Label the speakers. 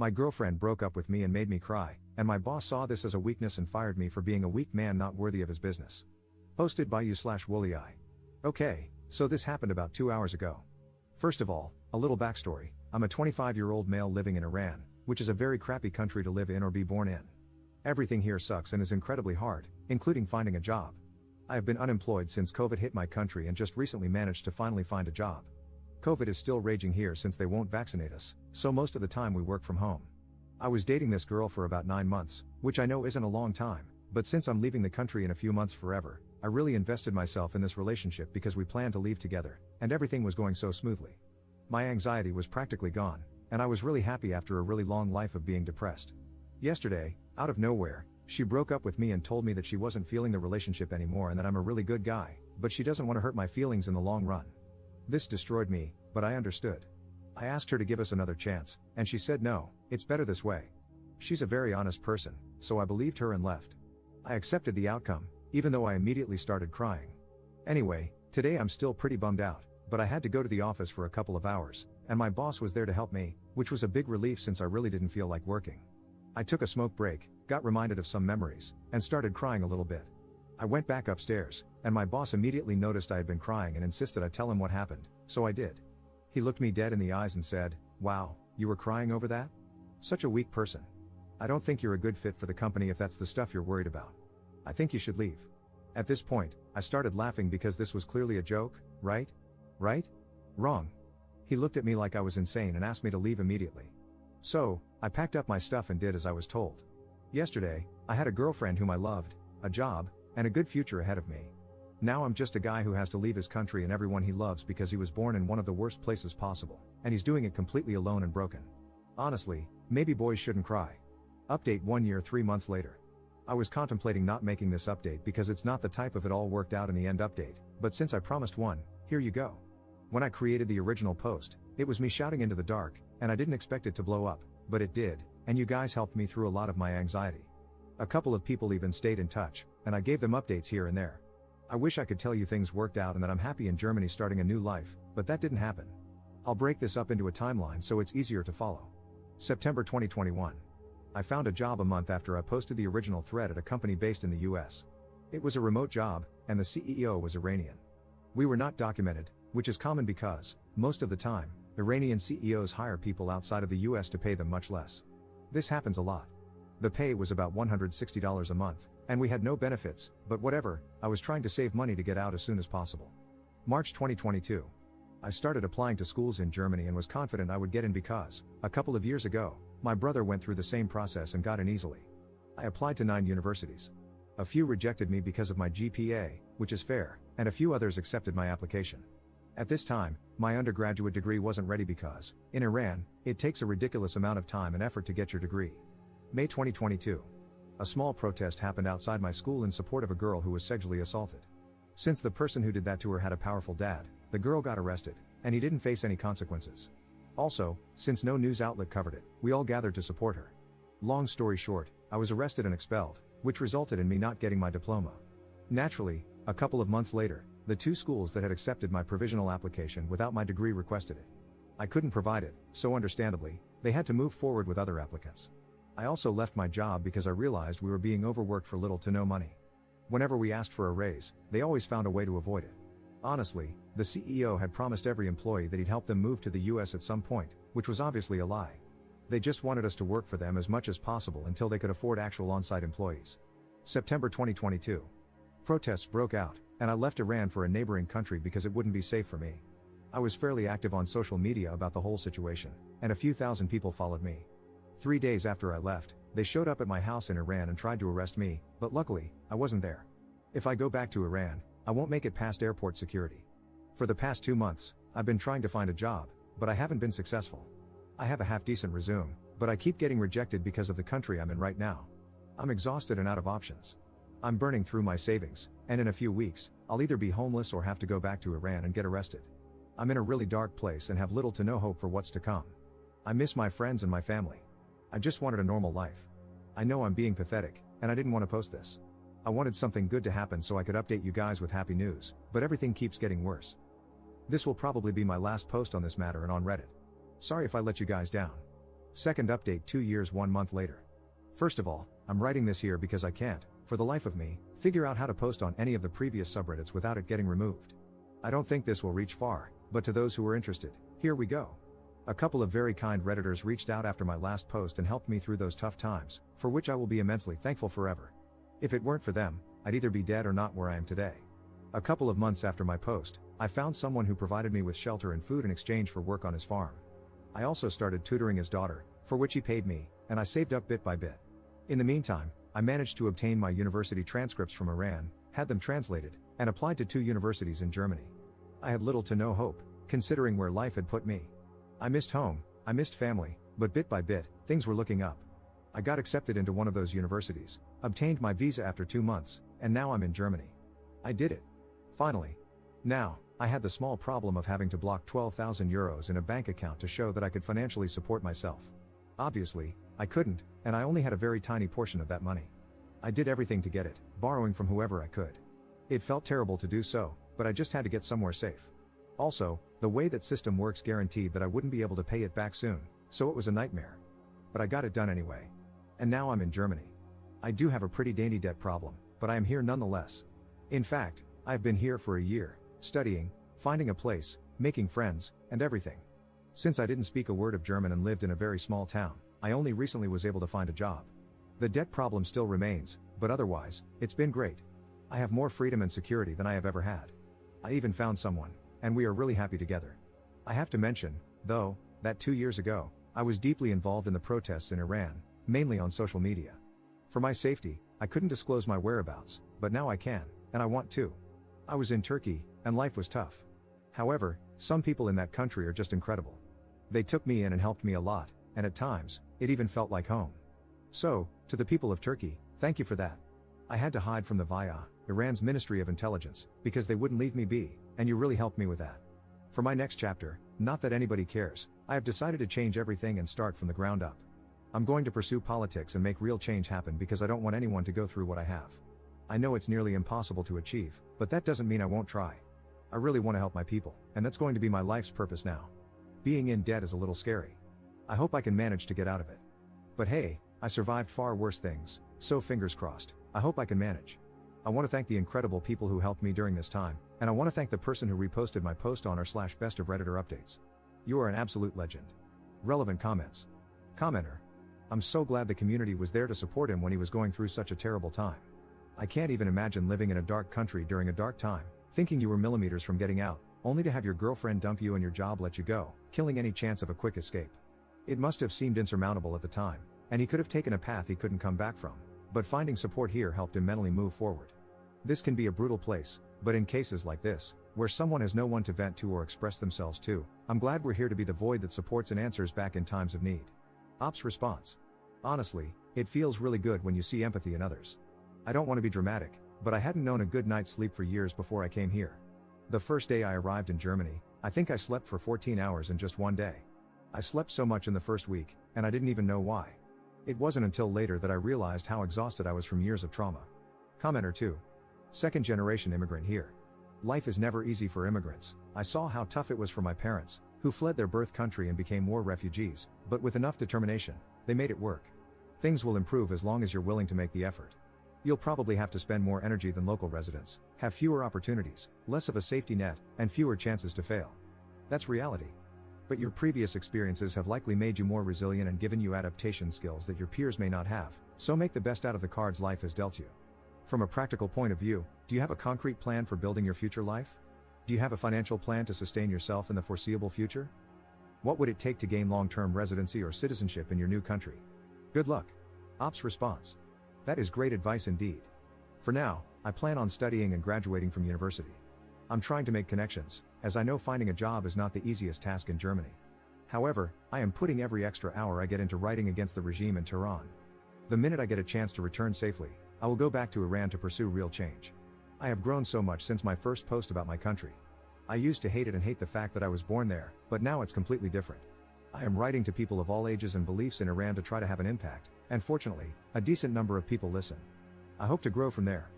Speaker 1: My girlfriend broke up with me and made me cry, and my boss saw this as a weakness and fired me for being a weak man not worthy of his business. Posted by you/woollyeye. Okay, so this happened about 2 hours ago. First of all, a little backstory. I'm a 25-year-old male living in Iran, which is a very crappy country to live in or be born in. Everything here sucks and is incredibly hard, including finding a job. I have been unemployed since COVID hit my country and just recently managed to finally find a job. COVID is still raging here since they won't vaccinate us, so most of the time we work from home. I was dating this girl for about 9 months, which I know isn't a long time, but since I'm leaving the country in a few months forever, I really invested myself in this relationship because we planned to leave together, and everything was going so smoothly. My anxiety was practically gone, and I was really happy after a really long life of being depressed. Yesterday, out of nowhere, she broke up with me and told me that she wasn't feeling the relationship anymore and that I'm a really good guy, but she doesn't want to hurt my feelings in the long run. This destroyed me, but I understood. I asked her to give us another chance, and she said no, it's better this way. She's a very honest person, so I believed her and left. I accepted the outcome, even though I immediately started crying. Anyway, today I'm still pretty bummed out, but I had to go to the office for a couple of hours, and my boss was there to help me, which was a big relief since I really didn't feel like working. I took a smoke break, got reminded of some memories, and started crying a little bit. I went back upstairs, and my boss immediately noticed I had been crying and insisted I tell him what happened, so I did. He looked me dead in the eyes and said, "Wow, you were crying over that? Such a weak person. I don't think you're a good fit for the company if that's the stuff you're worried about. I think you should leave." At this point, I started laughing because this was clearly a joke, right? Right? Wrong. He looked at me like I was insane and asked me to leave immediately. So, I packed up my stuff and did as I was told. Yesterday, I had a girlfriend whom I loved, a job, and a good future ahead of me. Now I'm just a guy who has to leave his country and everyone he loves because he was born in one of the worst places possible, and he's doing it completely alone and broken. Honestly, maybe boys shouldn't cry. Update 1 year 3 months later. I was contemplating not making this update because it's not the type of it all worked out in the end update, but since I promised one, here you go. When I created the original post, it was me shouting into the dark, and I didn't expect it to blow up, but it did, and you guys helped me through a lot of my anxiety. A couple of people even stayed in touch, and I gave them updates here and there. I wish I could tell you things worked out and that I'm happy in Germany starting a new life, but that didn't happen. I'll break this up into a timeline so it's easier to follow. September 2021. I found a job a month after I posted the original thread at a company based in the US. It was a remote job, and the CEO was Iranian. We were not documented, which is common because, most of the time, Iranian CEOs hire people outside of the US to pay them much less. This happens a lot. The pay was about $160 a month, and we had no benefits, but whatever, I was trying to save money to get out as soon as possible. March 2022. I started applying to schools in Germany and was confident I would get in because, a couple of years ago, my brother went through the same process and got in easily. I applied to 9 universities. A few rejected me because of my GPA, which is fair, and a few others accepted my application. At this time, my undergraduate degree wasn't ready because, in Iran, it takes a ridiculous amount of time and effort to get your degree. May 2022. A small protest happened outside my school in support of a girl who was sexually assaulted. Since the person who did that to her had a powerful dad, the girl got arrested, and he didn't face any consequences. Also, since no news outlet covered it, we all gathered to support her. Long story short, I was arrested and expelled, which resulted in me not getting my diploma. Naturally, a couple of months later, the 2 schools that had accepted my provisional application without my degree requested it. I couldn't provide it, so understandably, they had to move forward with other applicants. I also left my job because I realized we were being overworked for little to no money. Whenever we asked for a raise, they always found a way to avoid it. Honestly, the CEO had promised every employee that he'd help them move to the US at some point, which was obviously a lie. They just wanted us to work for them as much as possible until they could afford actual on-site employees. September 2022. Protests broke out, and I left Iran for a neighboring country because it wouldn't be safe for me. I was fairly active on social media about the whole situation, and a few thousand people followed me. 3 days after I left, they showed up at my house in Iran and tried to arrest me, but luckily, I wasn't there. If I go back to Iran, I won't make it past airport security. For the past 2 months, I've been trying to find a job, but I haven't been successful. I have a half-decent resume, but I keep getting rejected because of the country I'm in right now. I'm exhausted and out of options. I'm burning through my savings, and in a few weeks, I'll either be homeless or have to go back to Iran and get arrested. I'm in a really dark place and have little to no hope for what's to come. I miss my friends and my family. I just wanted a normal life. I know I'm being pathetic, and I didn't want to post this. I wanted something good to happen so I could update you guys with happy news, but everything keeps getting worse. This will probably be my last post on this matter and on Reddit. Sorry if I let you guys down. Second update 2 years 1 month later. First of all, I'm writing this here because I can't, for the life of me, figure out how to post on any of the previous subreddits without it getting removed. I don't think this will reach far, but to those who are interested, here we go. A couple of very kind Redditors reached out after my last post and helped me through those tough times, for which I will be immensely thankful forever. If it weren't for them, I'd either be dead or not where I am today. A couple of months after my post, I found someone who provided me with shelter and food in exchange for work on his farm. I also started tutoring his daughter, for which he paid me, and I saved up bit by bit. In the meantime, I managed to obtain my university transcripts from Iran, had them translated, and applied to 2 universities in Germany. I had little to no hope, considering where life had put me. I missed home, I missed family, but bit by bit, things were looking up. I got accepted into one of those universities, obtained my visa after 2 months, and now I'm in Germany. I did it. Finally. Now, I had the small problem of having to block 12,000 euros in a bank account to show that I could financially support myself. Obviously, I couldn't, and I only had a very tiny portion of that money. I did everything to get it, borrowing from whoever I could. It felt terrible to do so, but I just had to get somewhere safe. Also, the way that system works guaranteed that I wouldn't be able to pay it back soon, so it was a nightmare. But I got it done anyway. And now I'm in Germany. I do have a pretty dainty debt problem, but I am here nonetheless. In fact, I've been here for a year, studying, finding a place, making friends, and everything. Since I didn't speak a word of German and lived in a very small town, I only recently was able to find a job. The debt problem still remains, but otherwise, it's been great. I have more freedom and security than I have ever had. I even found someone, and we are really happy together. I have to mention, though, that 2 years ago, I was deeply involved in the protests in Iran, mainly on social media. For my safety, I couldn't disclose my whereabouts, but now I can, and I want to. I was in Turkey, and life was tough. However, some people in that country are just incredible. They took me in and helped me a lot, and at times, it even felt like home. So, to the people of Turkey, thank you for that. I had to hide from the VIA, Iran's Ministry of Intelligence, because they wouldn't leave me be, and you really helped me with that. For my next chapter, not that anybody cares, I have decided to change everything and start from the ground up. I'm going to pursue politics and make real change happen because I don't want anyone to go through what I have. I know it's nearly impossible to achieve, but that doesn't mean I won't try. I really want to help my people, and that's going to be my life's purpose now. Being in debt is a little scary. I hope I can manage to get out of it. But hey, I survived far worse things, so fingers crossed, I hope I can manage. I want to thank the incredible people who helped me during this time, and I want to thank the person who reposted my post on r/best of Redditor updates. You are an absolute legend. Relevant comments. Commenter. I'm so glad the community was there to support him when he was going through such a terrible time. I can't even imagine living in a dark country during a dark time, thinking you were millimeters from getting out, only to have your girlfriend dump you and your job let you go, killing any chance of a quick escape. It must have seemed insurmountable at the time, and he could have taken a path he couldn't come back from, but finding support here helped him mentally move forward. This can be a brutal place, but in cases like this, where someone has no one to vent to or express themselves to, I'm glad we're here to be the void that supports and answers back in times of need. Ops response. Honestly, it feels really good when you see empathy in others. I don't want to be dramatic, but I hadn't known a good night's sleep for years before I came here. The first day I arrived in Germany, I think I slept for 14 hours in just one day. I slept so much in the first week, and I didn't even know why. It wasn't until later that I realized how exhausted I was from years of trauma. Commenter 2. Second generation immigrant here. Life is never easy for immigrants. I saw how tough it was for my parents, who fled their birth country and became war refugees, but with enough determination, they made it work. Things will improve as long as you're willing to make the effort. You'll probably have to spend more energy than local residents, have fewer opportunities, less of a safety net, and fewer chances to fail. That's reality. But your previous experiences have likely made you more resilient and given you adaptation skills that your peers may not have, so make the best out of the cards life has dealt you. From a practical point of view, do you have a concrete plan for building your future life? Do you have a financial plan to sustain yourself in the foreseeable future? What would it take to gain long-term residency or citizenship in your new country? Good luck. Ops response. That is great advice indeed. For now, I plan on studying and graduating from university. I'm trying to make connections, as I know finding a job is not the easiest task in Germany. However, I am putting every extra hour I get into writing against the regime in Tehran. The minute I get a chance to return safely, I will go back to Iran to pursue real change. I have grown so much since my first post about my country. I used to hate it and hate the fact that I was born there, but now it's completely different. I am writing to people of all ages and beliefs in Iran to try to have an impact, and fortunately, a decent number of people listen. I hope to grow from there.